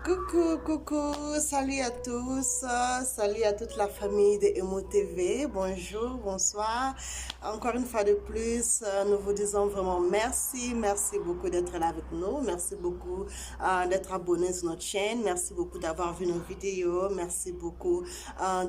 Coucou, salut à tous, salut à toute la famille de Emo TV, bonjour, bonsoir. Encore une fois de plus, nous vous disons vraiment merci beaucoup d'être là avec nous, merci beaucoup d'être abonné sur notre chaîne, merci beaucoup d'avoir vu nos vidéos, merci beaucoup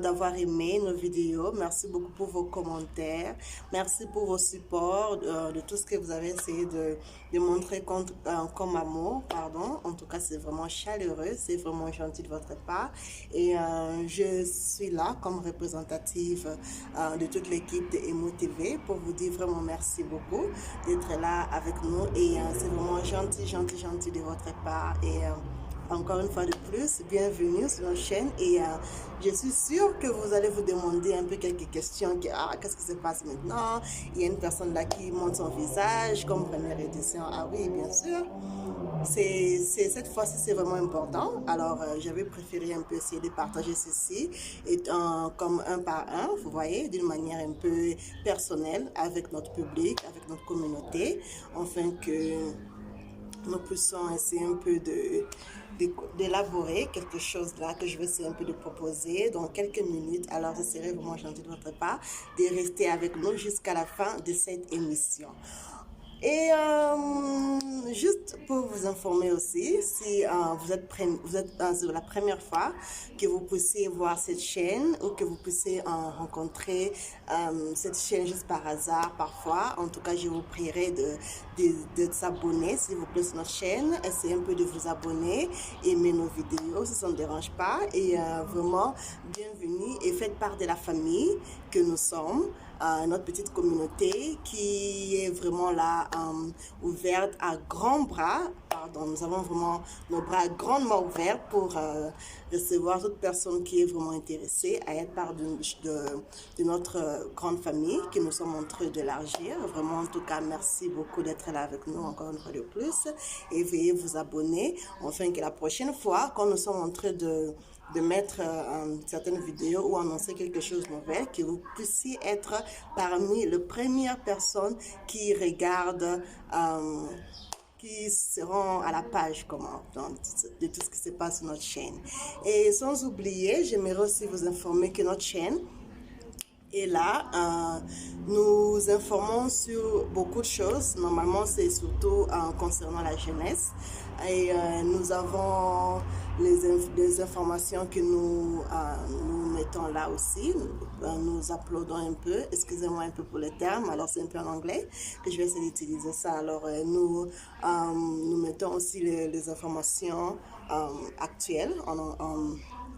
d'avoir aimé nos vidéos, merci beaucoup pour vos commentaires, merci pour vos supports, de tout ce que vous avez essayé de montrer comme amour, pardon. En tout cas, c'est vraiment chaleureux, c'est vraiment gentil de votre part. Et je suis là comme représentative de toute l'équipe de Emo TV pour vous dire vraiment merci beaucoup d'être là avec nous. Et c'est vraiment gentil de votre part. Et encore une fois de plus, bienvenue sur notre chaîne et je suis sûre que vous allez vous demander un peu quelques questions. Qu'est-ce qui se passe maintenant? Il y a une personne là qui montre son visage comme première édition. Ah oui, bien sûr. Cette fois-ci, c'est vraiment important. Alors, j'avais préféré un peu essayer de partager ceci et, comme un par un, vous voyez, d'une manière un peu personnelle avec notre public, avec notre communauté, afin que nous puissions essayer un peu d'élaborer quelque chose là que je vais essayer un peu de proposer dans quelques minutes. Alors, ce serait vraiment gentil de votre part de rester avec nous jusqu'à la fin de cette émission. Et juste pour vous informer aussi, si vous êtes sur la première fois que vous puissiez voir cette chaîne ou que vous puissiez rencontrer cette chaîne juste par hasard parfois, en tout cas je vous prierai de s'abonner s'il vous plaît sur notre chaîne, essayez un peu de vous abonner, aimer nos vidéos si ça ne dérange pas et vraiment bienvenue et faites part de la famille que nous sommes. Notre petite communauté qui est vraiment là, ouverte à grands bras. Pardon, nous avons vraiment nos bras grandement ouverts pour recevoir toute personne qui est vraiment intéressée à être part de notre grande famille que nous sommes en train d'élargir. Vraiment, en tout cas, merci beaucoup d'être là avec nous encore une fois de plus. Et veuillez vous abonner afin que la prochaine fois, quand nous sommes en train de mettre certaines vidéos ou annoncer quelque chose de nouvel, que vous puissiez être parmi les premières personnes qui regardent, qui seront à la page de tout ce qui se passe sur notre chaîne. Et sans oublier, j'aimerais aussi vous informer que notre chaîne et là, nous informons sur beaucoup de choses. Normalement, c'est surtout concernant la jeunesse. Et nous avons les informations que nous mettons là aussi. Nous uploadons un peu. Excusez-moi un peu pour les termes. Alors, c'est un peu en anglais que je vais essayer d'utiliser ça. Alors, nous mettons aussi les informations actuelles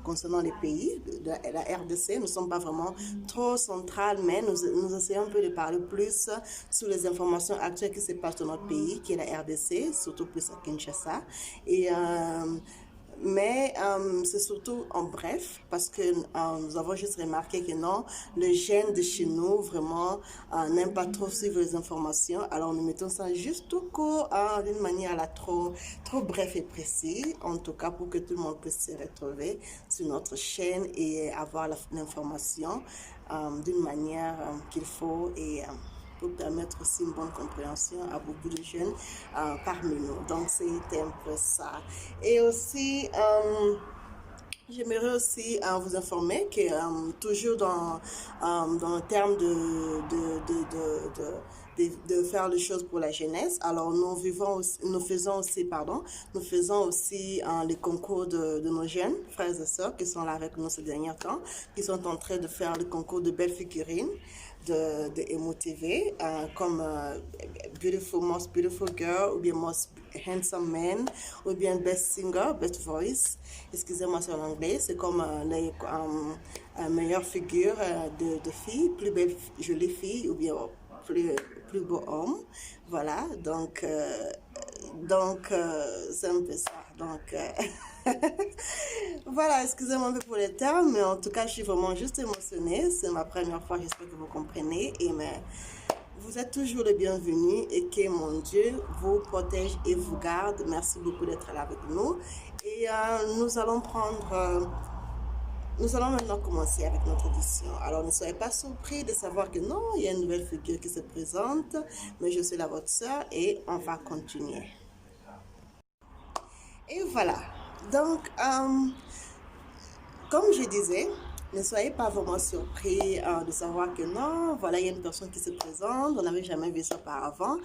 concernant les pays de la RDC. Nous ne sommes pas vraiment trop central, mais nous essayons un peu de parler plus sur les informations actuelles qui se passent dans notre pays, qui est la RDC, surtout plus à Kinshasa. Et mais c'est surtout en bref, parce que nous avons juste remarqué que non, les jeunes de chez nous vraiment n'aiment pas trop suivre les informations. Alors nous mettons ça juste tout court, d'une manière là trop bref et précis, en tout cas pour que tout le monde puisse se retrouver sur notre chaîne et avoir l'information d'une manière qu'il faut et pour permettre aussi une bonne compréhension à beaucoup de jeunes parmi nous. Donc, c'était un peu ça. Et aussi, j'aimerais aussi vous informer que toujours dans le terme de faire les choses pour la jeunesse. Alors nous faisons aussi les concours de nos jeunes frères et sœurs qui sont là avec nous ces derniers temps, qui sont en train de faire le concours de belles figurines de Emo TV, comme Most Beautiful Girl, ou bien Most Handsome Man, ou bien Best Singer, Best Voice. Excusez-moi, c'est en anglais. C'est comme les meilleures figures de filles, plus belles, jolies filles, ou bien plus beau homme. Voilà, donc c'est un peu ça. Donc, voilà, excusez-moi un peu pour les termes, mais en tout cas, je suis vraiment juste émotionnée. C'est ma première fois, j'espère que vous comprenez. Mais vous êtes toujours le bienvenu et que mon Dieu vous protège et vous garde. Merci beaucoup d'être là avec nous. Et nous allons maintenant commencer avec notre édition. Alors, ne soyez pas surpris de savoir que non, il y a une nouvelle figure qui se présente, mais je suis là, votre soeur, et on va continuer. Et voilà. Donc, comme je disais, ne soyez pas vraiment surpris de savoir que non, voilà, il y a une personne qui se présente, on n'avait jamais vu ça auparavant.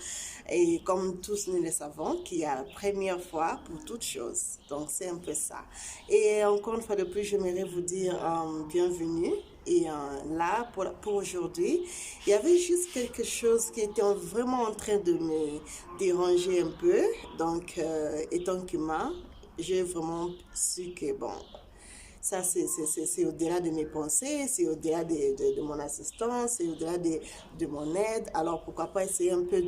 Et comme tous nous le savons, qu'il y a la première fois pour toute chose. Donc, c'est un peu ça. Et encore une fois de plus, j'aimerais vous dire bienvenue. Et là, pour aujourd'hui, il y avait juste quelque chose qui était vraiment en train de me déranger un peu. Donc, étant qu'humain, j'ai vraiment su que, bon, ça, c'est au-delà de mes pensées, c'est au-delà de mon assistance, c'est au-delà de mon aide. Alors, pourquoi pas essayer un peu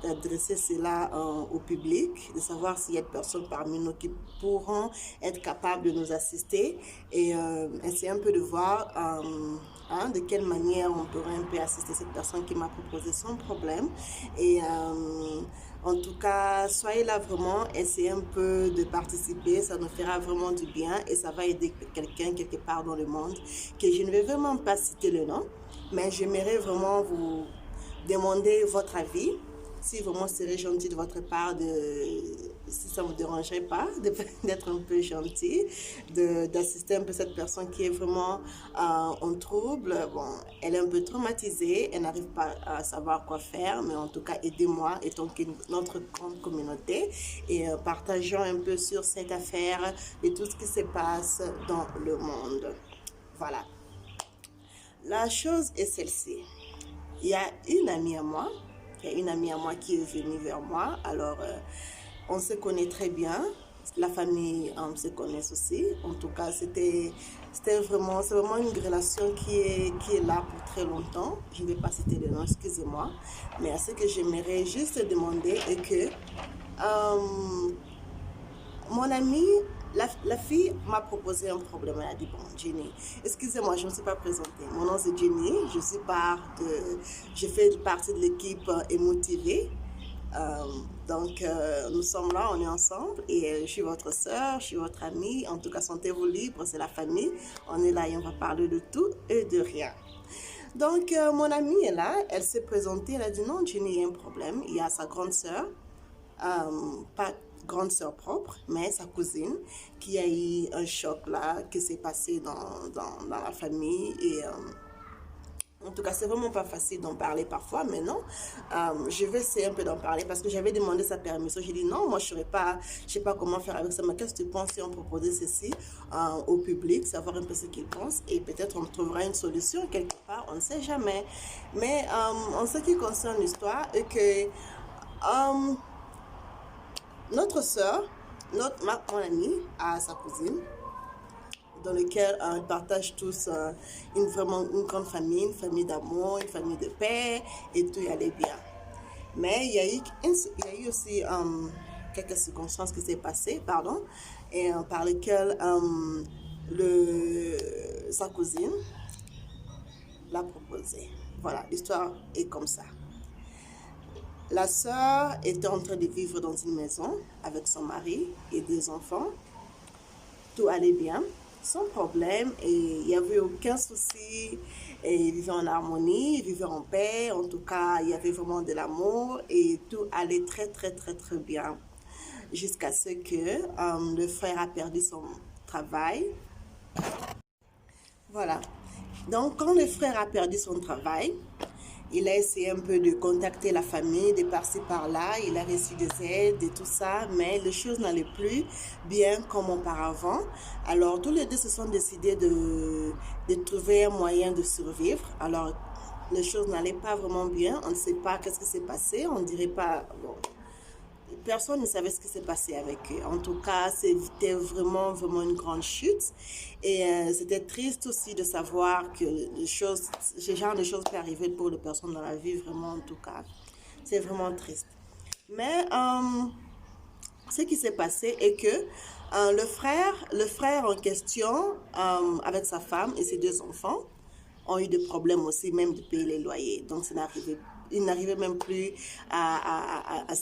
d'adresser cela au public, de savoir s'il y a des personnes parmi nous qui pourront être capables de nous assister et essayer un peu de voir de quelle manière on pourrait un peu assister cette personne qui m'a proposé son problème. Et en tout cas, soyez là vraiment, essayez un peu de participer, ça nous fera vraiment du bien et ça va aider quelqu'un quelque part dans le monde, que je ne vais vraiment pas citer le nom, mais j'aimerais vraiment vous demander votre avis, si vraiment ce serait gentil de votre part, si ça ne vous dérangerait pas, d'être un peu gentil, d'assister un peu cette personne qui est vraiment en trouble. Bon, elle est un peu traumatisée, elle n'arrive pas à savoir quoi faire, mais en tout cas, aidez-moi, étant que notre grande communauté, et partageons un peu sur cette affaire et tout ce qui se passe dans le monde. Voilà. La chose est celle-ci. Il y a une amie à moi, qui est venue vers moi. Alors, on se connaît très bien. La famille se connaît aussi. En tout cas, c'est vraiment une relation qui est là pour très longtemps. Je ne vais pas citer le nom, excusez-moi. Mais ce que j'aimerais juste demander est que mon amie, la fille m'a proposé un problème. Elle a dit, bon, Jenny, excusez-moi, je ne me suis pas présentée. Mon nom c'est Jenny, je fais partie de l'équipe Emotivée. Donc, nous sommes là, on est ensemble et je suis votre soeur, je suis votre amie. En tout cas, sentez-vous libre, c'est la famille. On est là et on va parler de tout et de rien. Donc, mon amie est là, elle s'est présentée, elle a dit non, Jenny, il y a un problème. Il y a sa grande soeur, pas grande soeur propre, mais sa cousine, qui a eu un choc là, qui s'est passé dans la famille. Et en tout cas, c'est vraiment pas facile d'en parler parfois, mais non, je vais essayer un peu d'en parler parce que j'avais demandé sa permission. J'ai dit non, moi je sais pas comment faire avec ça, mais qu'est-ce que tu penses si on proposait ceci au public, savoir un peu ce qu'il pense et peut-être on trouvera une solution quelque part, on ne sait jamais. Mais en ce qui concerne l'histoire, est que notre soeur, mon amie, a sa cousine, dans lequel ils partagent tous vraiment une grande famille, une famille d'amour, une famille de paix, et tout allait bien. Mais il y a eu aussi quelques circonstances qui s'est passées, pardon, et par lesquelles sa cousine l'a proposé. Voilà, l'histoire est comme ça. La sœur était en train de vivre dans une maison avec son mari et des enfants. Tout allait bien, sans problème, et il n'y avait aucun souci. Et ils vivaient en harmonie, ils vivaient en paix. En tout cas, il y avait vraiment de l'amour et tout allait très, très, très, très bien. Jusqu'à ce que le frère a perdu son travail. Voilà. Donc, quand le frère a perdu son travail, il a essayé un peu de contacter la famille, de par-ci par-là. Il a reçu des aides et tout ça, mais les choses n'allaient plus bien comme auparavant. Alors, tous les deux se sont décidés de trouver un moyen de survivre. Alors, les choses n'allaient pas vraiment bien. On ne sait pas qu'est-ce qui s'est passé. On ne dirait pas... Bon, personne ne savait ce qui s'est passé avec eux. En tout cas, c'était vraiment, vraiment une grande chute. Et c'était triste aussi de savoir que ce genre de choses peut arriver pour les personnes dans la vie, vraiment, en tout cas. C'est vraiment triste. Mais ce qui s'est passé est que le frère en question, avec sa femme et ses deux enfants, ont eu des problèmes aussi, même de payer les loyers. Donc, ça n'arrivait ils n'arrivaient même plus à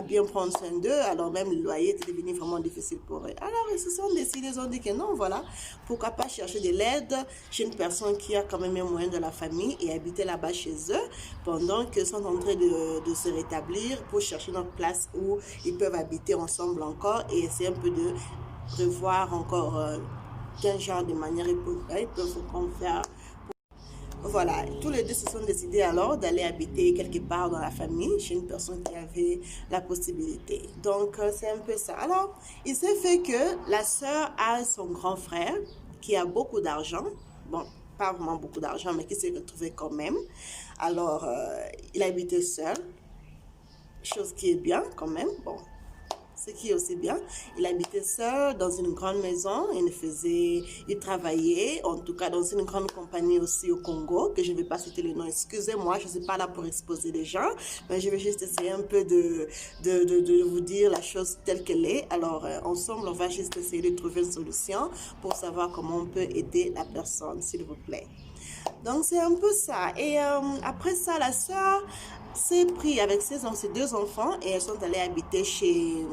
bien prendre soin d'eux, alors même le loyer était devenu vraiment difficile pour eux. Alors ils se sont décidés, ils ont dit que non, voilà, pourquoi pas chercher de l'aide chez une personne qui a quand même un moyen de la famille et habiter là-bas chez eux, pendant qu'ils sont en train de se rétablir pour chercher une autre place où ils peuvent habiter ensemble encore et essayer un peu de revoir encore quel genre de manière ils peuvent faire. Voilà, tous les deux se sont décidés alors d'aller habiter quelque part dans la famille, chez une personne qui avait la possibilité. Donc, c'est un peu ça. Alors, il s'est fait que la sœur a son grand frère qui a beaucoup d'argent. Bon, pas vraiment beaucoup d'argent, mais qui s'est retrouvé quand même. Alors, il habitait seul, chose qui est bien quand même. Bon, ce qui est aussi bien. Il habitait seul dans une grande maison. Il travaillait, en tout cas dans une grande compagnie aussi au Congo, que je ne vais pas citer le nom. Excusez-moi, je ne suis pas là pour exposer les gens, mais je vais juste essayer un peu de vous dire la chose telle qu'elle est. Alors, ensemble, on va juste essayer de trouver une solution pour savoir comment on peut aider la personne, s'il vous plaît. Donc, c'est un peu ça. Et après ça, la sœur s'est pris avec ses deux enfants et elles sont allées habiter chez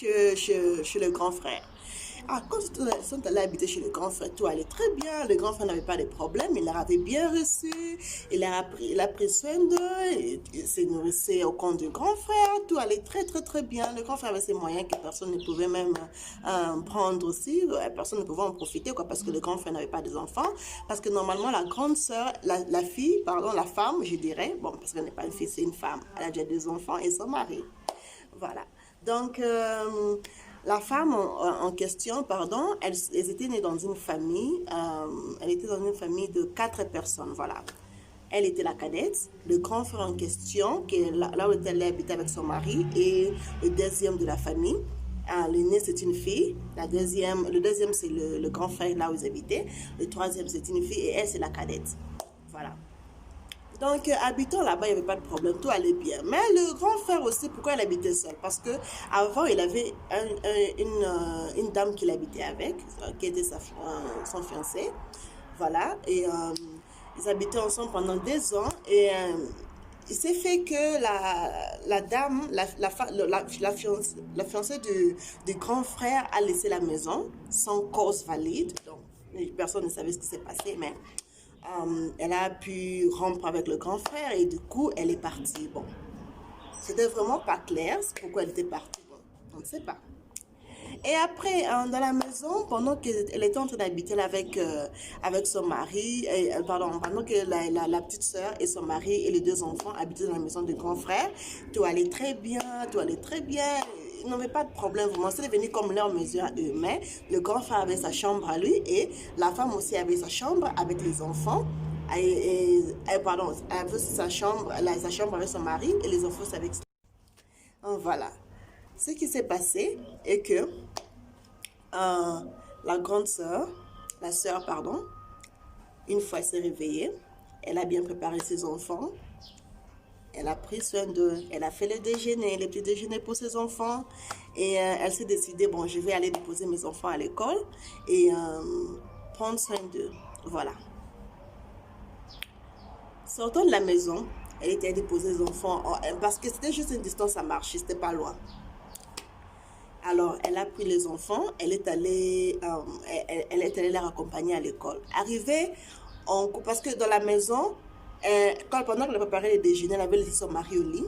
le grand frère. Ah, quand ils sont allés habiter chez le grand frère, tout allait très bien. Le grand frère n'avait pas de problème. Il leur avait bien reçu. Il a pris soin d'eux. Il se nourrissait au compte du grand frère. Tout allait très, très, très bien. Le grand frère avait ses moyens que personne ne pouvait même prendre aussi. Personne ne pouvait en profiter, quoi, parce que le grand frère n'avait pas des enfants. Parce que normalement, la grande sœur, la fille, pardon, la femme, je dirais, bon, parce qu'elle n'est pas une fille, c'est une femme. Elle a déjà deux enfants et son mari. Voilà. Donc, la femme en question, pardon, elles étaient nées dans une famille, elle était dans une famille de 4 personnes, voilà. Elle était la cadette, le grand frère en question, qui est là où elle habitait avec son mari, et le deuxième de la famille. L'aîné, c'est une fille, le deuxième, c'est le grand frère là où ils habitaient, le troisième, c'est une fille, et elle, c'est la cadette. Voilà. Donc, habitant là-bas, il n'y avait pas de problème, tout allait bien. Mais le grand frère aussi, pourquoi il habitait seul? Parce que avant, il avait une dame qu'il habitait avec, qui était son fiancé. Voilà. Et ils habitaient ensemble pendant 2 ans. Et il s'est fait que la dame, la fiancée du grand frère a laissé la maison sans cause valide. Donc, personne ne savait ce qui s'est passé, mais elle a pu rompre avec le grand frère et du coup, elle est partie. Bon, c'était vraiment pas clair pourquoi elle était partie. Bon, on ne sait pas. Et après, dans la maison, pendant qu'elle était en train d'habiter avec son mari, pendant que la petite sœur et son mari et les 2 enfants habitaient dans la maison du grand frère, tout allait très bien, tout allait très bien. Ils n'avaient pas de problème, vraiment. C'était devenu comme leur mesure à eux. Mais le grand frère avait sa chambre à lui et la femme aussi avait sa chambre avec les enfants. Pardon, elle avait sa chambre avec son mari et les enfants avec. Voilà. Ce qui s'est passé est que la grande sœur, la sœur, pardon, une fois elle s'est réveillée, elle a bien préparé ses enfants, elle a pris soin d'eux, elle a fait le petit déjeuner pour ses enfants et elle s'est décidée, bon, je vais aller déposer mes enfants à l'école et prendre soin d'eux. Voilà. Sortant de la maison, elle était déposer les enfants parce que c'était juste une distance à marcher, c'était pas loin. Alors, elle a pris les enfants, elle est allée les raccompagner à l'école. Arrivée, parce que dans la maison, pendant qu'elle préparait le déjeuner, elle avait laissé son mari au lit.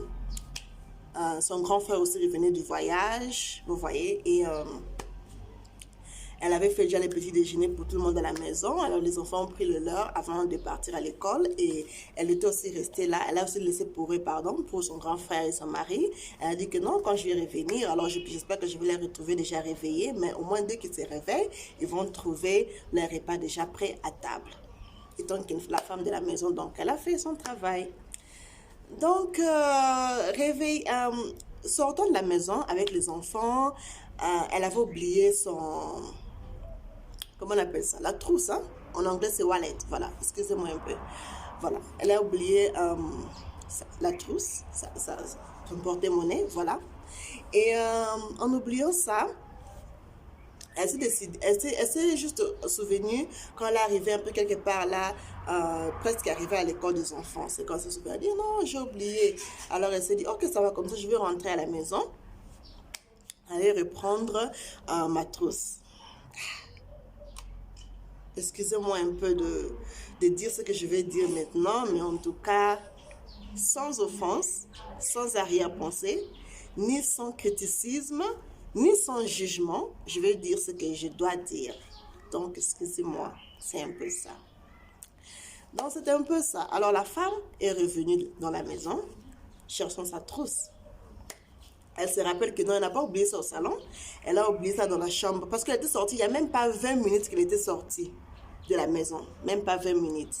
Son grand frère aussi revenait du voyage, vous voyez, et elle avait fait déjà les petits déjeuners pour tout le monde à la maison. Alors, les enfants ont pris le leur avant de partir à l'école. Et elle était aussi restée là. Elle a aussi laissé pour eux, pour son grand frère et son mari. Elle a dit que non, quand je vais revenir, alors j'espère que je vais les retrouver déjà réveillés. Mais au moins, dès qu'ils se réveillent, ils vont trouver leur repas déjà prêt à table. Étant la femme de la maison, donc, elle a fait son travail. Donc, sortant de la maison avec les enfants, elle avait oublié comment on appelle ça? La trousse, hein? En anglais, c'est wallet. Voilà, excusez-moi un peu. Voilà, elle a oublié la trousse, son porte-monnaie, voilà. Et en oubliant ça, Elle s'est juste souvenue quand elle est arrivée un peu quelque part là, presque arrivée à l'école des enfants. C'est quand elle s'est souvenue, elle dit non, j'ai oublié. Alors elle s'est dit, ok, ça va comme ça, je vais rentrer à la maison, aller reprendre ma trousse. Excusez-moi un peu de dire ce que je vais dire maintenant, mais en tout cas, sans offense, sans arrière-pensée, ni sans criticisme, ni sans jugement, je vais dire ce que je dois dire. Donc, excusez-moi, c'est un peu ça. Donc, c'était un peu ça. Alors, la femme est revenue dans la maison, cherchant sa trousse. Elle se rappelle que non, elle n'a pas oublié ça au salon, elle a oublié ça dans la chambre, parce qu'elle était sortie, il n'y a même pas 20 minutes qu'elle était sortie de la maison, même pas 20 minutes.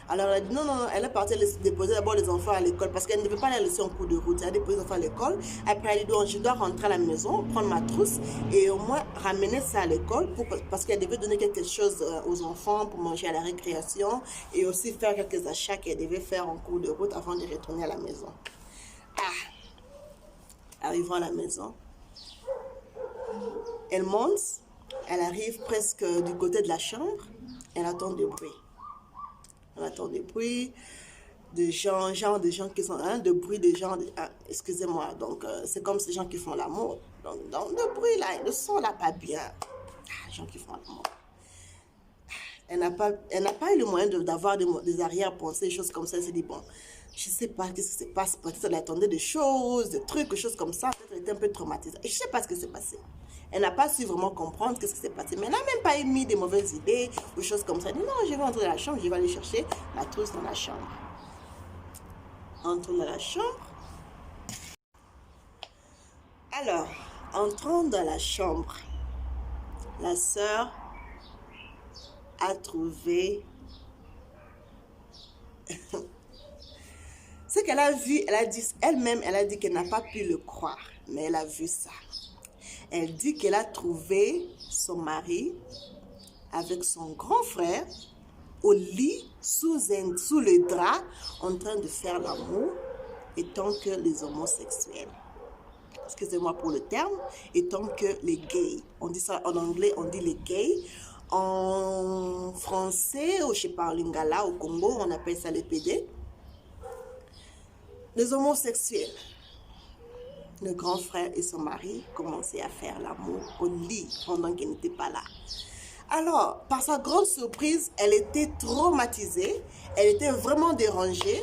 Alors elle a dit non, non, non, elle est partie déposer d'abord les enfants à l'école parce qu'elle ne veut pas les laisser en cours de route. Elle a déposé les enfants à l'école. Après, elle dit donc, je dois rentrer à la maison, prendre ma trousse et au moins ramener ça à l'école parce qu'elle devait donner quelque chose aux enfants pour manger à la récréation et aussi faire quelques achats qu'elle devait faire en cours de route avant de retourner à la maison. Arrivant à la maison, elle monte, elle arrive presque du côté de la chambre, elle entend des bruits. On attend des bruits de gens, genre de gens qui sont, de bruit de gens, excusez-moi, donc c'est comme ces gens qui font l'amour. Donc le bruit là, le son là pas bien. Gens qui font l'amour. Elle n'a pas eu le moyen d'avoir des arrière-pensées, des choses comme ça. Elle s'est dit, bon, je ne sais pas qu'est-ce qui se passe. Peut-être qu'elle attendait des choses, des trucs, des choses comme ça. Peut-être qu'elle était un peu traumatisée. Et je ne sais pas ce qui s'est passé. Elle n'a pas su vraiment comprendre ce qui s'est passé. Mais elle n'a même pas émis des mauvaises idées ou des choses comme ça. Elle dit, non, je vais entrer dans la chambre, je vais aller chercher la trousse dans la chambre. Entrons dans la chambre. Alors, entrons dans la chambre. La sœur a trouvé ce qu'elle a vu. Elle a dit elle-même, elle a dit qu'elle n'a pas pu le croire, mais elle a vu ça. Elle dit qu'elle a trouvé son mari avec son grand frère au lit sous le drap en train de faire l'amour étant que les homosexuels. Excusez-moi pour le terme, étant que les gays. On dit ça en anglais, on dit les gays. En français, ou je sais pas, en lingala, au Congo, on appelle ça les PD. Les homosexuels. Le grand frère et son mari commençaient à faire l'amour au lit pendant qu'elle n'était pas là. Alors, par sa grande surprise, elle était traumatisée, elle était vraiment dérangée.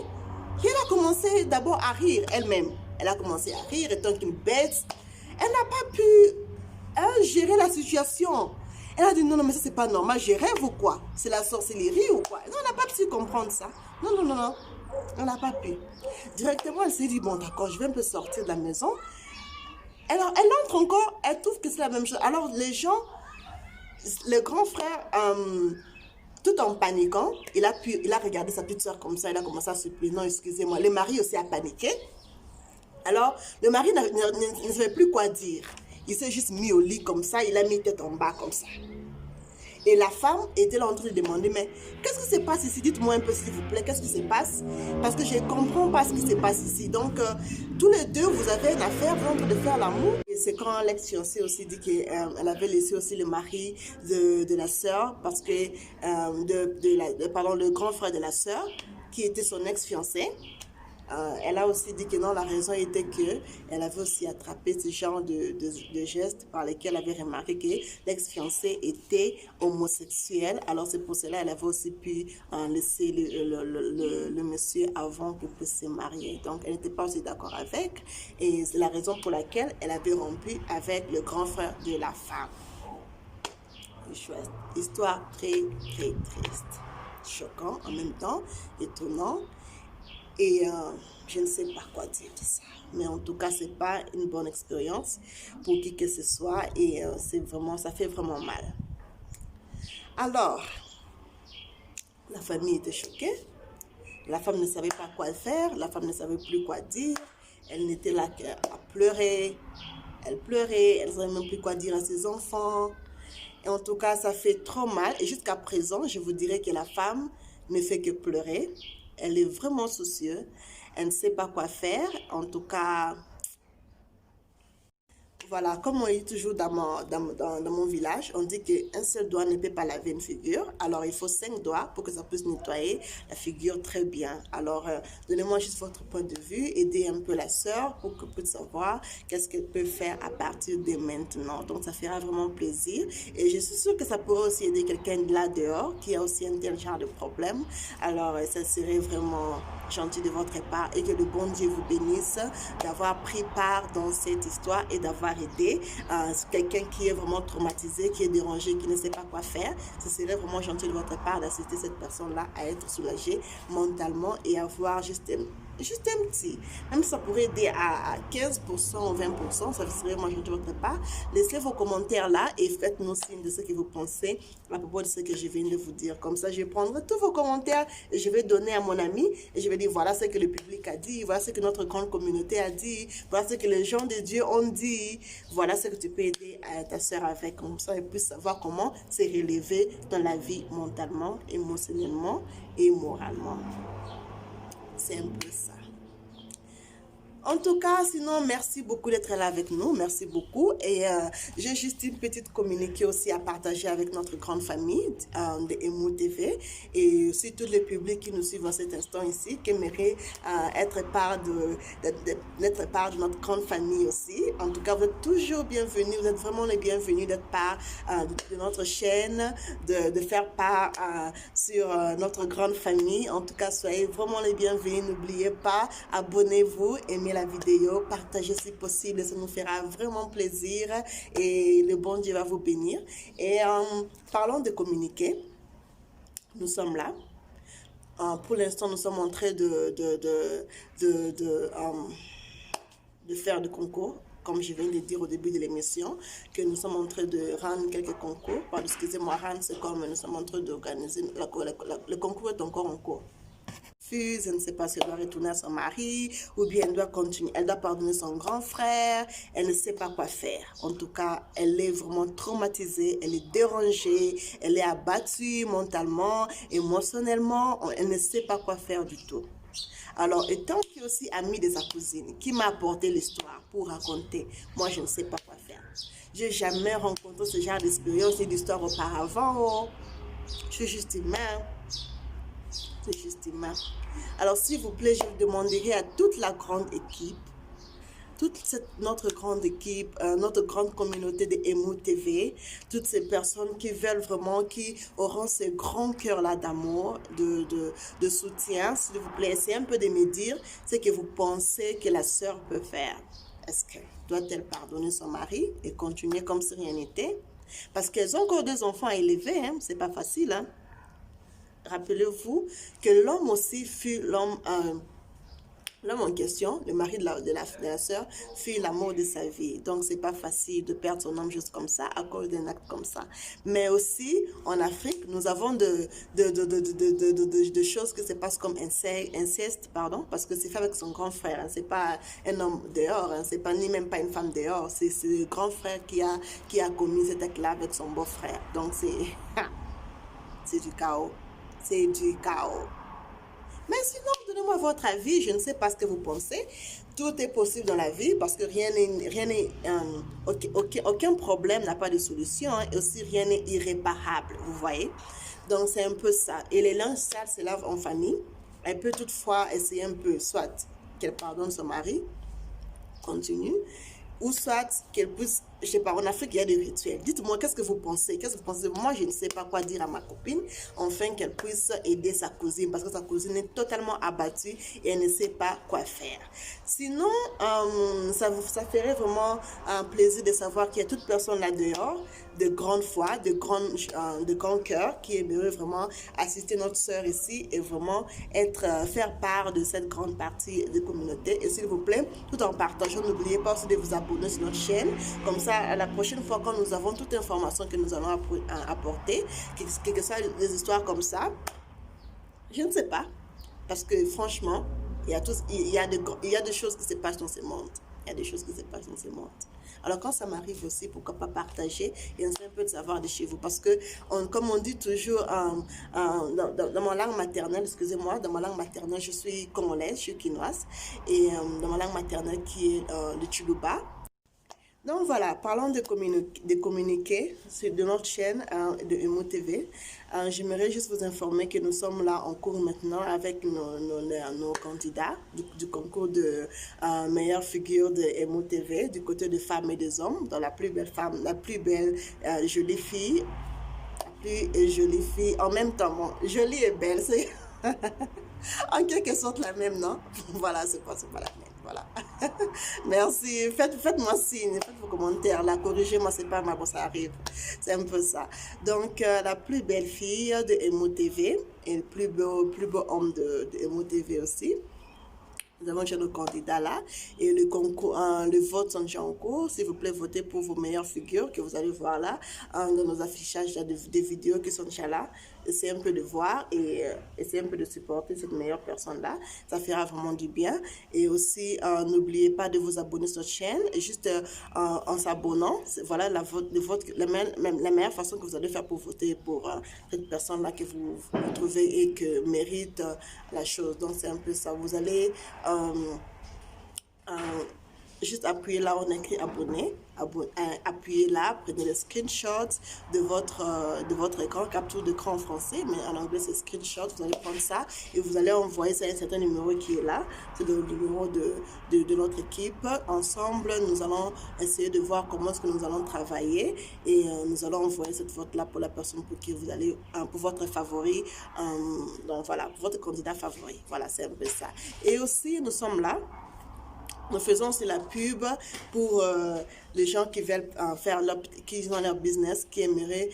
Et elle a commencé d'abord à rire elle-même. Elle a commencé à rire étant qu'une bête. Elle n'a pas pu gérer la situation. Elle a dit non, non, mais ça c'est pas normal, je rêve ou quoi? C'est la sorcellerie ou quoi? Non, elle n'a pas pu comprendre ça. Non, non, non, non. Elle n'a pas pu. Directement, elle s'est dit, bon d'accord, je vais un peu sortir de la maison. Alors, elle entre encore, elle trouve que c'est la même chose. Alors, les gens, le grand frère, tout en paniquant, il a regardé sa petite soeur comme ça, il a commencé à se plaindre, non, excusez-moi. Le mari aussi a paniqué. Alors, le mari ne savait plus quoi dire. Il s'est juste mis au lit comme ça, il a mis tête en bas comme ça. Et la femme était là en train de demander, mais qu'est-ce qui se passe ici? Dites-moi un peu s'il vous plaît, qu'est-ce qui se passe? Parce que je ne comprends pas ce qui se passe ici. Donc, tous les deux, vous avez une affaire, vous êtes en train de faire l'amour. Et c'est quand l'ex-fiancée aussi dit qu'elle avait laissé aussi le mari de la sœur, parce que, pardon, le grand frère de la sœur, qui était son ex-fiancé. Elle a aussi dit que non, la raison était qu'elle avait aussi attrapé ce genre de gestes par lesquels elle avait remarqué que l'ex-fiancé était homosexuel. Alors c'est pour cela qu'elle avait aussi pu laisser le monsieur avant qu'il puisse se marier. Donc elle n'était pas aussi d'accord avec. Et c'est la raison pour laquelle elle avait rompu avec le grand frère de la femme. Histoire très, très triste. Choquant en même temps, étonnant. Et je ne sais pas quoi dire de ça. Mais en tout cas, ce n'est pas une bonne expérience pour qui que ce soit. Et ça fait vraiment mal. Alors, la famille était choquée. La femme ne savait pas quoi faire. La femme ne savait plus quoi dire. Elle n'était là qu'à pleurer. Elle pleurait. Elle ne savait même plus quoi dire à ses enfants. Et en tout cas, ça fait trop mal. Et jusqu'à présent, je vous dirais que la femme ne fait que pleurer. Elle est vraiment soucieuse. Elle ne sait pas quoi faire. En tout cas, Voilà, comme on dit toujours dans mon village, on dit qu'un seul doigt ne peut pas laver une figure. Alors, il faut 5 doigts pour que ça puisse nettoyer la figure très bien. Alors, donnez-moi juste votre point de vue, aidez un peu la sœur pour qu'elle puisse savoir qu'est-ce qu'elle peut faire à partir de maintenant. Donc, ça fera vraiment plaisir. Et je suis sûre que ça pourrait aussi aider quelqu'un là dehors qui a aussi un tel genre de problème. Alors, ça serait vraiment gentil de votre part et que le bon Dieu vous bénisse d'avoir pris part dans cette histoire et d'avoir aidé quelqu'un qui est vraiment traumatisé, qui est dérangé, qui ne sait pas quoi faire. Ce serait vraiment gentil de votre part d'assister cette personne-là à être soulagée mentalement et avoir juste un petit, même si ça pourrait aider à 15% ou 20%, ça serait vraiment gentil de votre part. Laissez vos commentaires là et faites-nous signe de ce que vous pensez à propos de ce que je viens de vous dire. Comme ça, je prendrai tous vos commentaires et je vais donner à mon ami et je vais dire voilà ce que le public a dit, voilà ce que notre grande communauté a dit, voilà ce que les gens de Dieu ont dit, voilà ce que tu peux aider à ta soeur avec. Comme ça, elle puisse savoir comment se relever dans la vie mentalement, émotionnellement et moralement. C'est un peu ça. En tout cas, sinon, merci beaucoup d'être là avec nous. Merci beaucoup. Et j'ai juste une petite communiqué aussi à partager avec notre grande famille de Emu TV et aussi tout le public qui nous suit en cet instant ici, qui aimerait être part de notre grande famille aussi. En tout cas, vous êtes toujours bienvenus. Vous êtes vraiment les bienvenus d'être part de notre chaîne, de faire part sur notre grande famille. En tout cas, soyez vraiment les bienvenus. N'oubliez pas, abonnez-vous, aimez la vidéo, partagez si possible, ça nous fera vraiment plaisir et le bon Dieu va vous bénir. Et parlons de communiquer, nous sommes là. Pour l'instant, nous sommes en train de faire des concours. Comme je viens de dire au début de l'émission, que nous sommes en train de rendre quelques concours. Pardon, excusez-moi, rendre, c'est comme nous sommes en train d'organiser, le concours est encore en cours. Je ne sais pas si elle doit retourner à son mari ou bien elle doit continuer, elle doit pardonner son grand frère, elle ne sait pas quoi faire. En tout cas, elle est vraiment traumatisée, elle est dérangée, elle est abattue mentalement, émotionnellement, elle ne sait pas quoi faire du tout. Alors, étant qui est aussi amie de sa cousine, qui m'a apporté l'histoire pour raconter, moi je ne sais pas quoi faire. Je n'ai jamais rencontré ce genre d'expérience et d'histoire auparavant. Je suis juste humain. C'est juste humain. Alors, s'il vous plaît, je vous demanderai à toute la grande équipe, notre grande équipe, notre grande communauté de Emu TV, toutes ces personnes qui veulent vraiment, qui auront ce grand cœur-là d'amour, de soutien, s'il vous plaît, essayez un peu de me dire ce que vous pensez que la sœur peut faire. Est-ce que doit-elle pardonner son mari et continuer comme si rien n'était? Parce qu'elles ont encore 2 enfants à élever, hein? C'est pas facile, hein? Rappelez-vous que l'homme aussi fut l'homme en question, le mari de la sœur, fut l'amour de sa vie. Donc, c'est pas facile de perdre son homme juste comme ça, à cause d'un acte comme ça. Mais aussi, en Afrique, nous avons de choses que se passent comme inceste, pardon, parce que c'est fait avec son grand frère. Hein. C'est pas un homme dehors, hein. C'est pas ni même pas une femme dehors. C'est le grand frère qui a commis cet acte-là avec son beau-frère. Donc, c'est du chaos. C'est du chaos. Mais sinon, donnez-moi votre avis. Je ne sais pas ce que vous pensez. Tout est possible dans la vie parce que aucun problème n'a pas de solution. Hein, et aussi, rien n'est irréparable. Vous voyez? Donc, c'est un peu ça. Et les linges sales se lavent en famille. Elle peut toutefois essayer un peu, soit qu'elle pardonne son mari, continue, ou soit qu'elle puisse, je sais pas, en Afrique, il y a des rituels. Dites-moi, qu'est-ce que vous pensez? Qu'est-ce que vous pensez? Moi, je ne sais pas quoi dire à ma copine, afin qu'elle puisse aider sa cousine, parce que sa cousine est totalement abattue et elle ne sait pas quoi faire. Sinon, ça ferait vraiment un plaisir de savoir qu'il y a toute personne là dehors, de grande foi, de grand cœur, qui aimerait vraiment assister notre sœur ici et vraiment faire part de cette grande partie de communauté. Et s'il vous plaît, tout en partageant, n'oubliez pas aussi de vous abonner sur notre chaîne. Comme ça, la prochaine fois, quand nous avons toute information que nous allons apporter, que ce soit des histoires comme ça, je ne sais pas. Parce que franchement, il y a des choses qui se passent dans ce monde. Il y a des choses qui se passent dans ce monde. Alors, quand ça m'arrive aussi, pourquoi pas partager et un peu de savoir de chez vous. Parce que, comme on dit toujours dans ma langue maternelle, excusez-moi, dans ma langue maternelle, je suis congolaise, je suis quinoise. Et dans ma langue maternelle qui est le Tchoulouba. Donc voilà, parlons de communiquer de notre chaîne de Emo TV. J'aimerais juste vous informer que nous sommes là en cours maintenant avec nos candidats du concours de meilleure figure de Emo TV du côté des femmes et des hommes, dans la plus belle femme, la plus belle jolie fille, la plus jolie fille en même temps. Bon, jolie et belle, c'est en quelque sorte la même, non? Voilà, c'est pas la même. Voilà. Merci. Faites-moi signe, faites vos commentaires. Là, corrigez-moi, c'est pas ma bon, ça arrive. C'est un peu ça. Donc, la plus belle fille de Emo TV et le plus beau homme de Emo TV aussi. Nous avons déjà nos candidats là et le concours, le vote sont déjà en cours. S'il vous plaît, votez pour vos meilleures figures que vous allez voir là dans nos affichages des vidéos qui sont déjà là. C'est un peu de voir et c'est un peu de supporter cette meilleure personne-là. Ça fera vraiment du bien. Et aussi, n'oubliez pas de vous abonner sur notre chaîne. Et juste en s'abonnant, voilà la meilleure façon que vous allez faire pour voter pour cette personne-là que vous trouvez et que mérite la chose. Donc, c'est un peu ça. Vous allez juste appuyer là, on écrit abonner, appuyez là, prenez le screenshot de votre écran, capture d'écran en français, mais en anglais c'est screenshot, vous allez prendre ça et vous allez envoyer ça à un certain numéro qui est là, c'est le numéro de notre équipe. Ensemble, nous allons essayer de voir comment est-ce que nous allons travailler et nous allons envoyer cette vote-là pour la personne pour qui vous allez, pour votre favori, donc voilà, pour votre candidat favori, voilà, c'est un peu ça. Et aussi, nous sommes là. Nous faisons aussi la pub pour les gens qui veulent qui ont leur business, qui aimeraient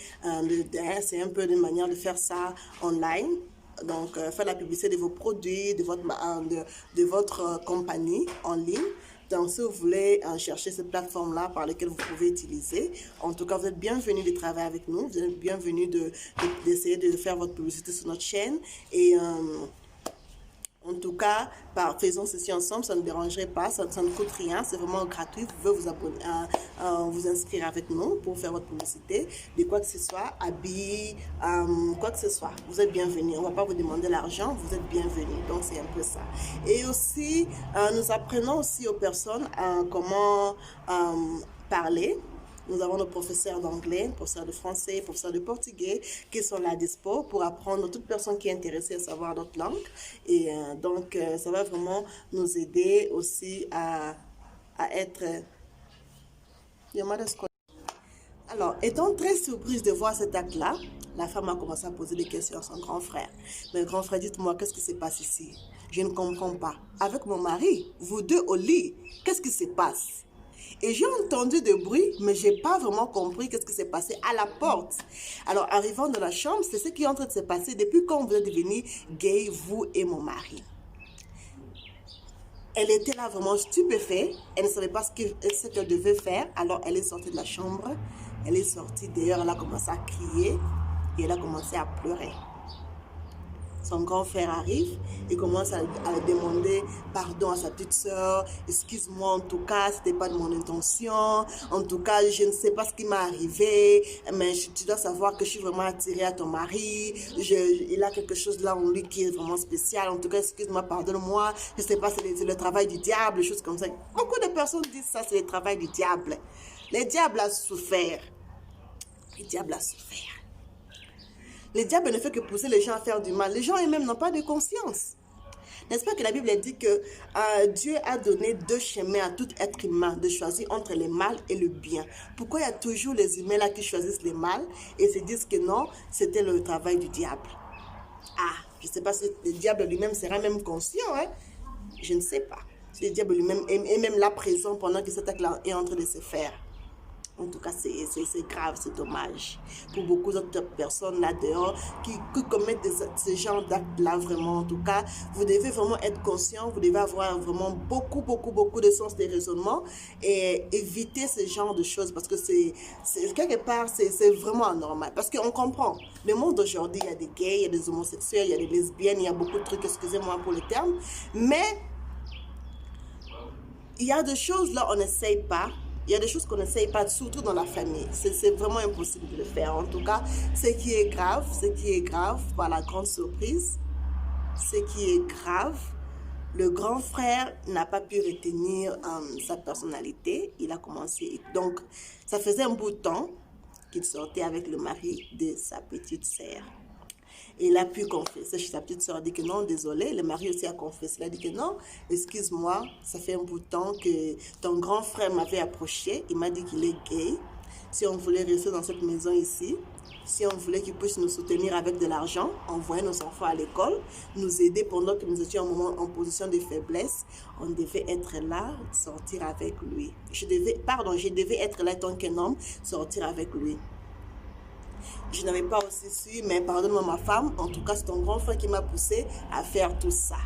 c'est un peu une manière de faire ça online. Donc, faire la publicité de vos produits, de votre compagnie en ligne. Donc, si vous voulez chercher cette plateforme-là par laquelle vous pouvez utiliser, en tout cas, vous êtes bienvenus de travailler avec nous. Vous êtes bienvenus d'essayer de faire votre publicité sur notre chaîne. Et en tout cas, faisons ceci ensemble, ça ne dérangerait pas, ça ne coûte rien, c'est vraiment gratuit. Vous pouvez vous abonner, vous inscrire avec nous pour faire votre publicité, de quoi que ce soit, habits, quoi que ce soit. Vous êtes bienvenus. On ne va pas vous demander l'argent, vous êtes bienvenus. Donc, c'est un peu ça. Et aussi, nous apprenons aussi aux personnes comment parler. Nous avons nos professeurs d'anglais, professeurs de français, professeurs de portugais qui sont là dispo pour apprendre toute personne qui est intéressée à savoir notre langue. Et donc, ça va vraiment nous aider aussi à être... Alors, étant très surprise de voir cet acte-là, la femme a commencé à poser des questions à son grand frère. Mais le grand frère, dites-moi, qu'est-ce qui se passe ici? Je ne comprends pas. Avec mon mari, vous deux au lit, qu'est-ce qui se passe? Et j'ai entendu des bruits, mais je n'ai pas vraiment compris qu'est-ce qui s'est passé à la porte. Alors, arrivant dans la chambre, c'est ce qui est en train de se passer depuis quand vous êtes devenus gay, vous et mon mari. Elle était là vraiment stupéfaite. Elle ne savait pas ce qu'elle devait faire. Alors, elle est sortie de la chambre. Elle est sortie dehors. Elle a commencé à crier et elle a commencé à pleurer. Son grand frère arrive et commence à demander pardon à sa petite soeur. Excuse-moi, en tout cas, ce n'était pas de mon intention. En tout cas, je ne sais pas ce qui m'est arrivé. Mais tu dois savoir que je suis vraiment attirée à ton mari. Il a quelque chose là en lui qui est vraiment spécial. En tout cas, excuse-moi, pardonne-moi. Je ne sais pas, c'est le travail du diable, des choses comme ça. Beaucoup de personnes disent ça, c'est le travail du diable. Le diable a souffert. Le diable a souffert. Le diable ne fait que pousser les gens à faire du mal. Les gens eux-mêmes n'ont pas de conscience. N'est-ce pas que la Bible dit que Dieu a donné deux chemins à tout être humain, de choisir entre le mal et le bien. Pourquoi il y a toujours les humains là qui choisissent le mal et se disent que non, c'était le travail du diable? Ah, je ne sais pas si le diable lui-même sera même conscient, hein? Je ne sais pas. Si le diable lui-même est même là présent pendant que cet acte-là est en train de se faire. En tout cas, c'est grave, c'est dommage. Pour beaucoup d'autres personnes là dehors qui commettent ce genre d'actes-là, vraiment, en tout cas, vous devez vraiment être conscient, vous devez avoir vraiment beaucoup de sens de raisonnement et éviter ce genre de choses parce que quelque part, c'est vraiment anormal. Parce qu'on comprend, le monde d'aujourd'hui, il y a des gays, il y a des homosexuels, il y a des lesbiennes, il y a beaucoup de trucs, excusez-moi pour le terme, mais il y a des choses là, on n'essaye pas. Il y a des choses qu'on n'essaye pas, surtout dans la famille. C'est vraiment impossible de le faire. En tout cas, ce qui est grave, par la grande surprise, ce qui est grave, Le grand frère n'a pas pu retenir sa personnalité. Il a commencé. Donc, ça faisait un bout de temps qu'il sortait avec le mari de sa petite sœur. Et il a pu confesser chez sa petite sœur, a dit que non, désolé. Le mari aussi a confessé. Il a dit que non, excuse-moi, ça fait un bout de temps que ton grand frère m'avait approché. Il m'a dit qu'il est gay. Si on voulait rester dans cette maison ici, si on voulait qu'il puisse nous soutenir avec de l'argent, envoyer nos enfants à l'école, nous aider pendant que nous étions en position de faiblesse, on devait être là, sortir avec lui. Je devais être là tant qu'un homme, sortir avec lui. Je n'avais pas aussi su, mais pardonne-moi ma femme, en tout cas c'est ton grand frère qui m'a poussé à faire tout ça.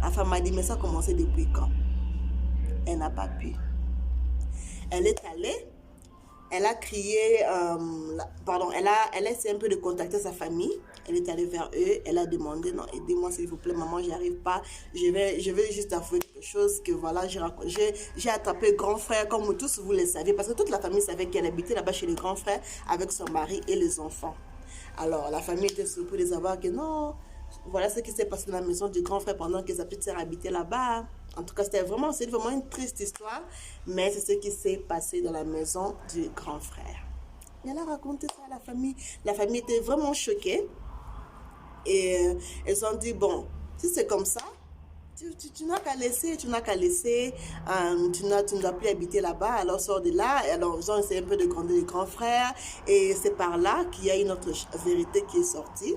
La femme m'a dit, mais ça a commencé depuis quand? Elle n'a pas pu. Elle est allée. Elle a crié, elle a essayé un peu de contacter sa famille. Elle est allée vers eux, elle a demandé, non, aidez-moi s'il vous plaît, maman, j'y arrive pas. Je vais juste avouer quelque chose que voilà, j'ai attrapé grand frère comme vous tous vous le savez, parce que toute la famille savait qu'elle habitait là-bas chez les grands frères avec son mari et les enfants. Alors la famille était surprise de savoir que non, voilà ce qui s'est passé dans la maison du grand frère pendant que sa petite sœur habitait là-bas. En tout cas, c'est vraiment une triste histoire, mais c'est ce qui s'est passé dans la maison du grand frère. Et elle a raconté ça à la famille. La famille était vraiment choquée. Et elles ont dit, bon, si c'est comme ça, tu n'as qu'à laisser, tu ne dois plus habiter là-bas, alors sors de là. Alors ils ont essayé un peu de gronder les grands frères. Et c'est par là qu'il y a une autre vérité qui est sortie.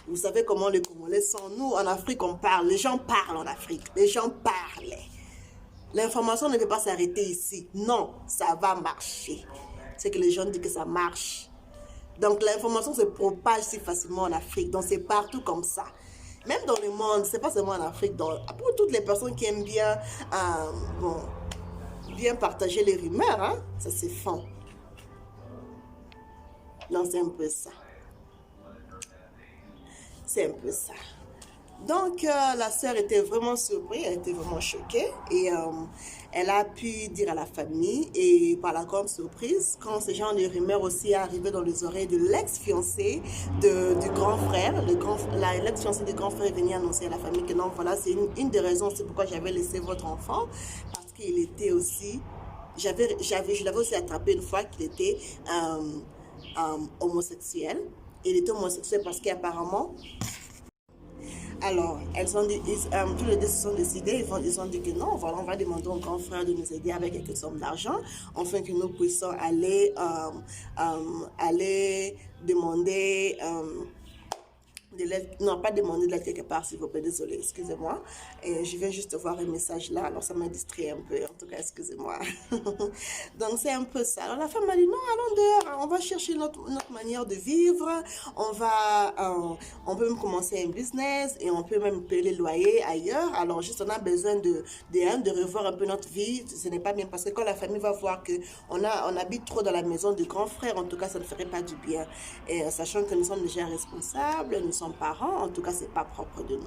Vous savez comment les Congolais sont. Nous, en Afrique, on parle. Les gens parlent en Afrique. Les gens parlent. L'information ne peut pas s'arrêter ici. Non, ça va marcher. C'est que les gens disent que ça marche. Donc, l'information se propage si facilement en Afrique. Donc, c'est partout comme ça. Même dans le monde, c'est pas seulement en Afrique. Pour toutes les personnes qui aiment bien, bien partager les rumeurs, hein, ça c'est fond. Non, c'est un peu ça. C'est un peu ça. Donc, la sœur était vraiment surprise, elle était vraiment choquée et elle a pu dire à la famille et par la grande surprise, quand ce genre de rumeurs aussi est arrivé dans les oreilles de l'ex-fiancé du grand frère, l'ex-fiancé du grand frère est venu annoncer à la famille que non, voilà, c'est une des raisons, c'est pourquoi j'avais laissé votre enfant, parce qu'il était aussi, je l'avais aussi attrapé une fois qu'il était homosexuel. Il était homosexuel parce qu'apparemment, alors, elles ont dit, tous les deux se sont décidés, ils ont dit que non, voilà, on va demander au grand frère de nous aider avec quelques sommes d'argent, afin que nous puissions aller demander de l'aide, non, pas demander de l'aide quelque part, s'il vous plaît, désolé, excusez-moi. Et je viens juste voir un message là, alors ça m'a distrait un peu, en tout cas, excusez-moi. Donc, c'est un peu ça. Alors, la femme m'a dit, non, allons dehors, on va chercher notre manière de vivre, on peut même commencer un business et on peut même payer les loyers ailleurs. Alors, juste, on a besoin de revoir un peu notre vie. Ce n'est pas bien parce que quand la famille va voir qu'on habite trop dans la maison du grand frère, en tout cas, ça ne ferait pas du bien. Et sachant que nous sommes déjà responsables, nous sommes parents, en tout cas, c'est pas propre de nous.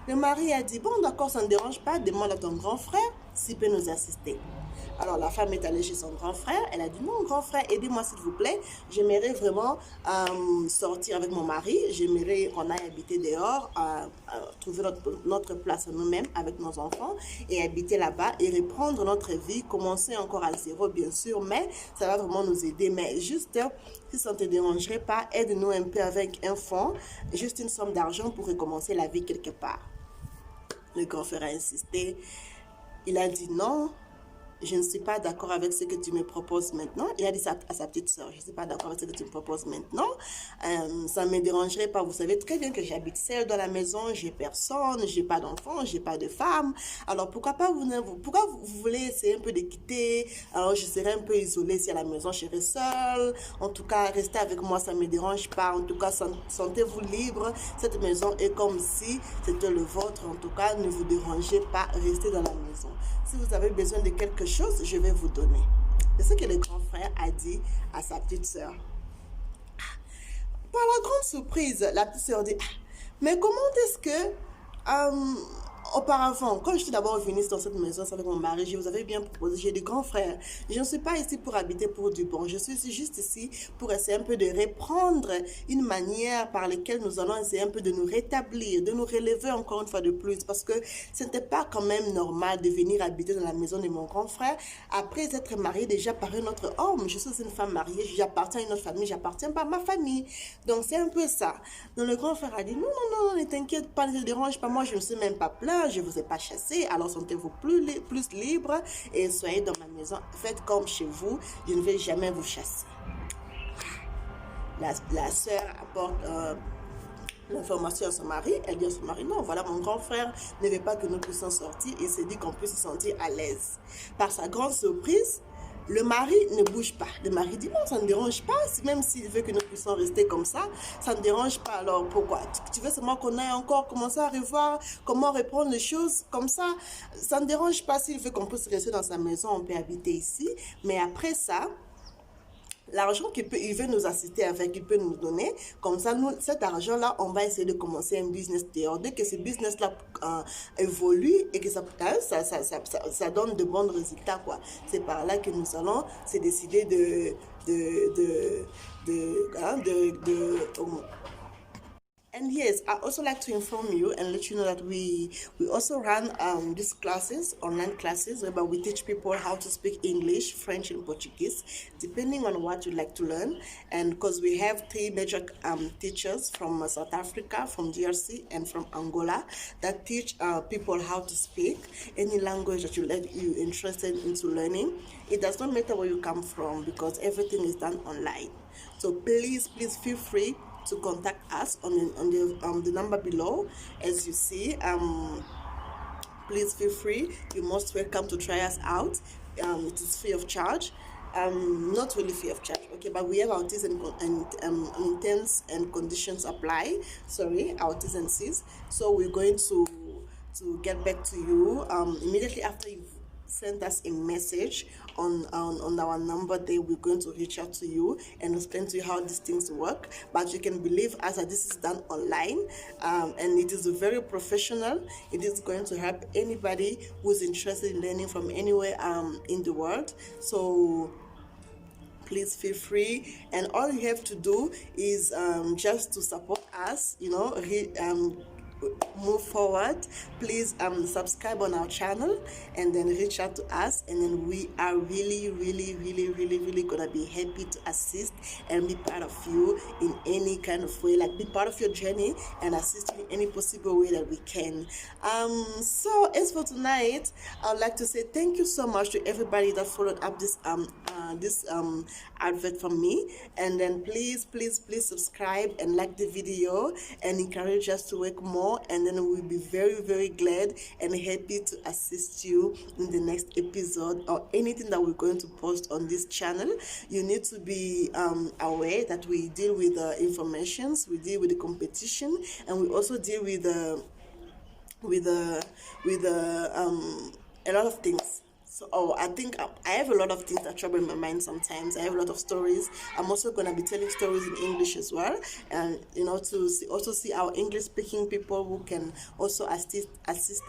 Le mari a dit, bon, d'accord, ça ne dérange pas, demande à ton grand frère s'il peut nous assister. Alors, la femme est allée chez son grand frère, elle a dit, non, grand frère, aidez-moi s'il vous plaît, j'aimerais vraiment sortir avec mon mari, j'aimerais qu'on aille habiter dehors, trouver notre place nous-mêmes avec nos enfants et habiter là-bas et reprendre notre vie, commencer encore à zéro, bien sûr, mais ça va vraiment nous aider. Mais juste, si ça ne te dérangerait pas, aide-nous un peu avec un fonds, juste une somme d'argent pour recommencer la vie quelque part. Le grand frère a insisté. Il a dit non, je ne suis pas d'accord avec ce que tu me proposes maintenant. Il a dit ça à sa petite soeur, je ne suis pas d'accord avec ce que tu me proposes maintenant. Ça ne me dérangerait pas. Vous savez très bien que j'habite seule dans la maison, j'ai personne, j'ai pas d'enfant, j'ai pas de femme. Alors pourquoi vous voulez essayer un peu de quitter? Alors je serais un peu isolée si à la maison je serais seule. En tout cas, restez avec moi, ça ne me dérange pas. En tout cas, sentez-vous libre. Cette maison est comme si c'était le vôtre. En tout cas, ne vous dérangez pas, restez dans la maison. Si vous avez besoin de quelque chose, je vais vous donner. C'est ce que le grand frère a dit à sa petite sœur. Par la grande surprise, la petite sœur dit, mais comment est-ce que auparavant, quand j'étais d'abord venue dans cette maison avec mon mari, je vous avais bien proposé, j'ai des grands frères. Je ne suis pas ici pour habiter pour du bon. Je suis juste ici pour essayer un peu de reprendre une manière par laquelle nous allons essayer un peu de nous rétablir, de nous relever encore une fois de plus. Parce que ce n'était pas quand même normal de venir habiter dans la maison de mon grand frère après être mariée déjà par un autre homme. Je suis une femme mariée, j'appartiens à une autre famille, j'appartiens pas à ma famille. Donc c'est un peu ça. Donc le grand frère a dit non, non, non, ne t'inquiète pas, ne te dérange pas, moi je ne suis même pas plein, je ne vous ai pas chassé, alors sentez-vous plus libre et soyez dans ma maison, faites comme chez vous, je ne vais jamais vous chasser. La sœur apporte l'information à son mari, elle dit à son mari, non, voilà, mon grand frère ne veut pas que nous puissions sortir, il s'est dit qu'on puisse se sentir à l'aise. Par sa grande surprise, le mari ne bouge pas. Le mari dit non, ça ne dérange pas. Même s'il veut que nous puissions rester comme ça ne dérange pas. Alors pourquoi? Tu veux seulement qu'on aille encore commencer à revoir comment reprendre les choses comme ça? Ça ne dérange pas s'il veut qu'on puisse rester dans sa maison, on peut habiter ici. Mais après ça, l'argent il veut nous assister avec, il peut nous donner. Comme ça, nous, cet argent-là, on va essayer de commencer un business dehors. Dès que ce business-là évolue et que ça donne de bons résultats, quoi. C'est par là que nous allons se décider And yes, I also like to inform you and let you know that we also run these classes, online classes, whereby we teach people how to speak English, French, and Portuguese, depending on what you like to learn. And because we have 3 major teachers from South Africa, from DRC, and from Angola that teach people how to speak any language that you're interested into learning. It does not matter where you come from because everything is done online. So please feel free to contact us on the number below. As you see, please feel free. You're most welcome to try us out. It is free of charge. Not really free of charge, okay, but we have our T's and terms and conditions apply. Sorry, our T's and C's. So we're going to get back to you immediately after you've sent us a message on our number there. We're going to reach out to you and explain to you how these things work, but you can believe us that this is done online and it is very professional. It is going to help anybody who's interested in learning from anywhere in the world. So please feel free, and all you have to do is just to support us, move forward. Please subscribe on our channel and then reach out to us, and then we are really gonna be happy to assist and be part of you in any kind of way, like be part of your journey and assist you in any possible way that we can. So as for tonight, I would like to say thank you so much to everybody that followed up this advert from me, and then please subscribe and like the video and encourage us to work more, and then we'll be very glad and happy to assist you in the next episode or anything that we're going to post on this channel. You need to be aware that we deal with informations, we deal with the competition, and we also deal with a lot of things. So I think I have a lot of things that trouble in my mind sometimes. I have a lot of stories. I'm also going to be telling stories in English as well, and to see our English speaking people who can also assist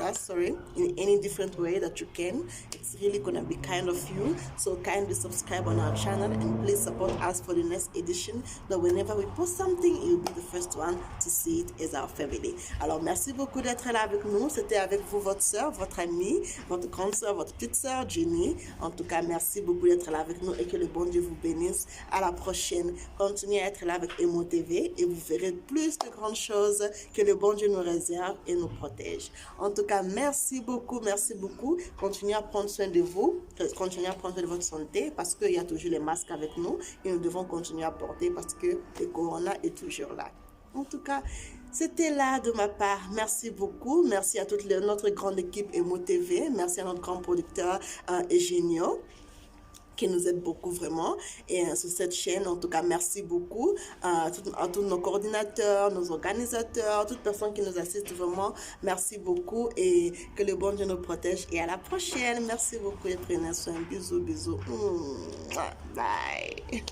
us in any different way that you can. It's really going to be kind of you, so kindly subscribe on our channel and please support us for the next edition, that whenever we post something, you'll be the first one to see it as our family. Alors merci beaucoup d'être là avec nous. C'était avec vous votre soeur, votre amie, votre grande soeur, votre petite soeur Jenny. En tout cas, merci beaucoup d'être là avec nous et que le bon Dieu vous bénisse. À la prochaine. Continuez à être là avec Emo TV et vous verrez plus de grandes choses que le bon Dieu nous réserve et nous protège. En tout cas, merci beaucoup. Continuez à prendre soin de vous. Continuez à prendre soin de votre santé parce qu'il y a toujours les masques avec nous et nous devons continuer à porter parce que le corona est toujours là. En tout cas, c'était là de ma part. Merci beaucoup. Merci à toute notre grande équipe Emo TV. Merci à notre grand producteur Eugenio qui nous aide beaucoup vraiment et sur cette chaîne. En tout cas, merci beaucoup à tous nos coordinateurs, nos organisateurs, toutes personnes qui nous assistent vraiment. Merci beaucoup et que le bon Dieu nous protège et à la prochaine. Merci beaucoup et prenez soin. Bisous. Bye.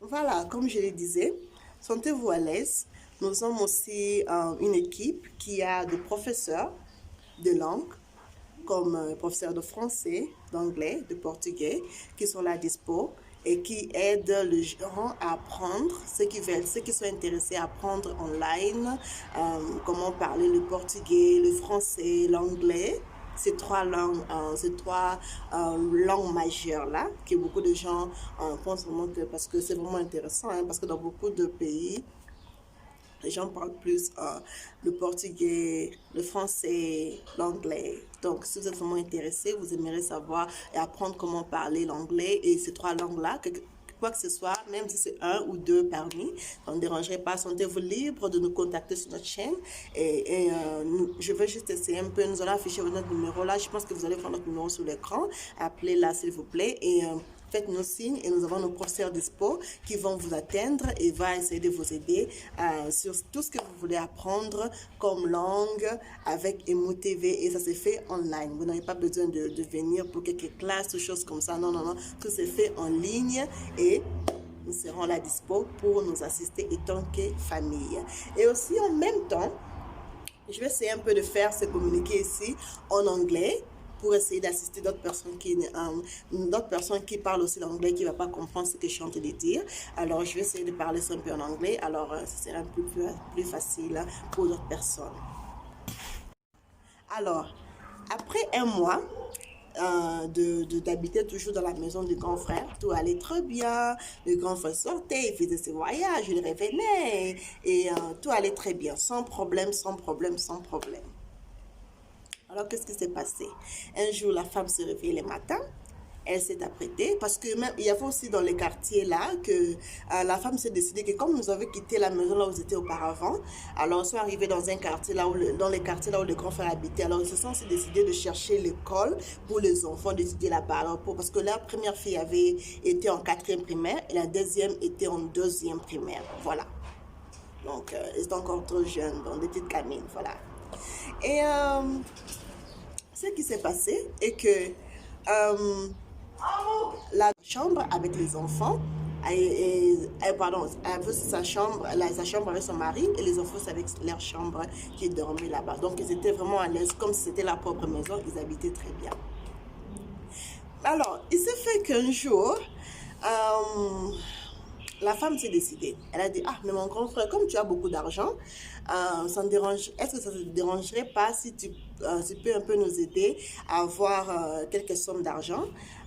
Voilà, comme je le disais, sentez-vous à l'aise. Nous sommes aussi une équipe qui a des professeurs de langue, comme professeurs de français, d'anglais, de portugais, qui sont là à dispo et qui aident les gens à apprendre, ceux qui veulent, ceux qui sont intéressés à apprendre online, comment parler le portugais, le français, l'anglais. Ces trois langues majeures là, que beaucoup de gens pensent vraiment que, parce que c'est vraiment intéressant, hein, parce que dans beaucoup de pays, les gens parlent plus le portugais, le français, l'anglais. Donc, si vous êtes vraiment intéressé, vous aimeriez savoir et apprendre comment parler l'anglais et ces trois langues-là, quoi que ce soit, même si c'est un ou deux parmi, ça ne dérangerait pas. Sentez-vous libre de nous contacter sur notre chaîne. Je vais juste essayer un peu. Nous allons afficher notre numéro là. Je pense que vous allez voir notre numéro sur l'écran. Appelez-la, s'il vous plaît. Et faites-nous signe et nous avons nos professeurs dispo qui vont vous atteindre et vont essayer de vous aider sur tout ce que vous voulez apprendre comme langue avec Emu TV, et ça se fait online. Vous n'avez pas besoin de venir pour quelques classes ou choses comme ça. Non, non, non. Tout se fait en ligne et nous serons là dispo pour nous assister étant que famille. Et aussi en même temps, je vais essayer un peu de faire ce communiqué ici en anglais, pour essayer d'assister d'autres personnes qui parlent aussi l'anglais, qui ne vont pas comprendre ce que je suis en train de dire. Alors, je vais essayer de parler ça un peu en anglais. Alors, ça sera un peu plus facile pour d'autres personnes. Alors, après un mois d'habiter toujours dans la maison du grand frère, tout allait très bien. Le grand frère sortait, il faisait ses voyages, il revenait. Et tout allait très bien, sans problème, sans problème, sans problème. Alors, qu'est-ce qui s'est passé? Un jour, la femme se réveille le matin, elle s'est apprêtée, parce que même, il y avait aussi dans les quartiers là, que la femme s'est décidée que comme nous avions quitté la maison là où ils étaient auparavant, alors ils sont arrivés dans un quartier là, dans les quartiers là où le grand frère habitait, alors ils se sont décidés de chercher l'école pour les enfants, d'étudier là-bas, parce que la première fille avait été en 4e primaire, et la deuxième était en 2e primaire, voilà. Donc, ils étaient encore trop jeunes, donc des petites gamines, voilà. Et ce qui s'est passé est que la chambre avec les enfants, pardon, elle veut sa chambre avec son mari, et les enfants avec leur chambre qui dormaient là-bas. Donc ils étaient vraiment à l'aise, comme si c'était leur propre maison, ils habitaient très bien. Alors, il s'est fait qu'un jour, la femme s'est décidée. Elle a dit, ah, mais mon grand frère, comme tu as beaucoup d'argent, ça me dérange. Est-ce que ça ne te dérangerait pas si tu peux un peu nous aider à avoir quelques sommes d'argent?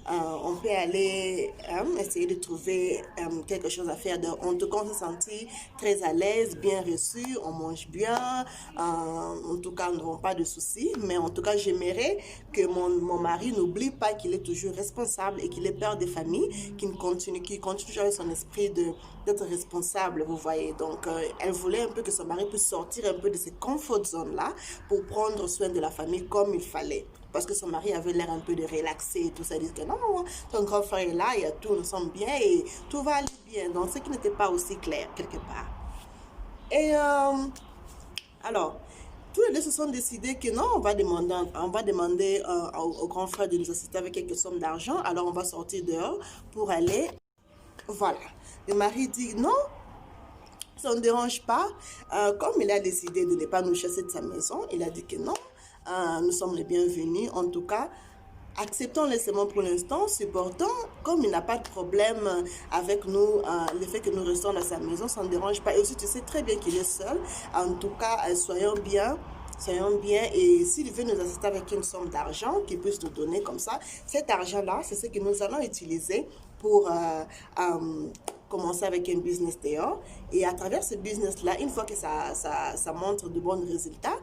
On peut aller essayer de trouver quelque chose à faire. En tout cas, on s'est senti très à l'aise, bien reçu, on mange bien. En tout cas, nous n'avons pas de soucis. Mais en tout cas, j'aimerais que mon mari n'oublie pas qu'il est toujours responsable et qu'il est père de famille, qu'il continue toujours avec son esprit d'être responsable, vous voyez. Donc, elle voulait un peu que son mari puisse sortir un peu de ces comfort zones-là pour prendre soin de la famille comme il fallait. Parce que son mari avait l'air un peu de relaxer et tout ça. Il dit que non, non, ton grand frère est là, il y a tout, nous sommes bien et tout va aller bien. Donc, ce qui n'était pas aussi clair quelque part. Et alors, tous les deux se sont décidés que non, on va demander au grand frère de nous assister avec quelques sommes d'argent. Alors, on va sortir dehors pour aller. Voilà. Le mari dit non, ça ne dérange pas. Comme il a décidé de ne pas nous chasser de sa maison, il a dit que non. Nous sommes les bienvenus. En tout cas, acceptons laissément pour l'instant, supportons. Comme il n'a pas de problème avec nous, le fait que nous restons dans sa maison, ça ne dérange pas. Et aussi, tu sais très bien qu'il est seul. En tout cas, soyons bien. Et s'il veut nous assister avec une somme d'argent qu'il puisse nous donner comme ça, cet argent-là, c'est ce que nous allons utiliser pour commencer avec un business dehors. Et à travers ce business-là, une fois que ça montre de bons résultats,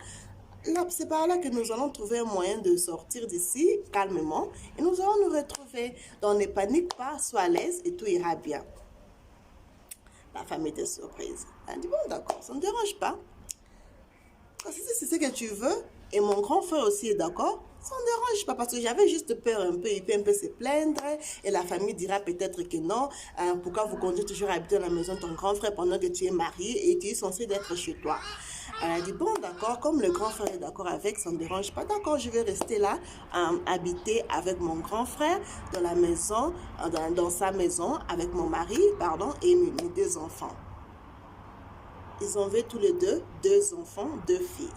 c'est par là que nous allons trouver un moyen de sortir d'ici calmement et nous allons nous retrouver. Donc, ne panique pas, sois à l'aise et tout ira bien. La femme était surprise. Elle dit, bon, d'accord, ça ne me dérange pas. Si c'est ce que tu veux, et mon grand frère aussi est d'accord, ça ne dérange pas parce que j'avais juste peur un peu, il peut un peu se plaindre et la famille dira peut-être que non, pourquoi vous continuez toujours à habiter dans la maison de ton grand frère pendant que tu es marié et tu es censé d'être chez toi. Elle a dit, bon, d'accord, comme le grand frère est d'accord avec, ça ne me dérange pas. D'accord, je vais rester là, habiter avec mon grand frère dans la maison, dans sa maison, avec mon mari, pardon, et mes deux enfants. ils ont eu tous les deux enfants, 2 filles,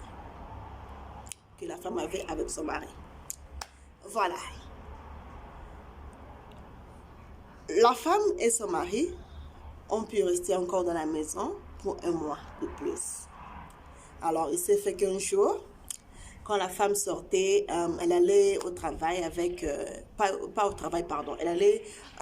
que la femme avait avec son mari. Voilà. La femme et son mari ont pu rester encore dans la maison pour 1 mois de plus. Alors, il s'est fait qu'un jour, quand la femme sortait, elle allait au travail avec... pas au travail, pardon. Elle allait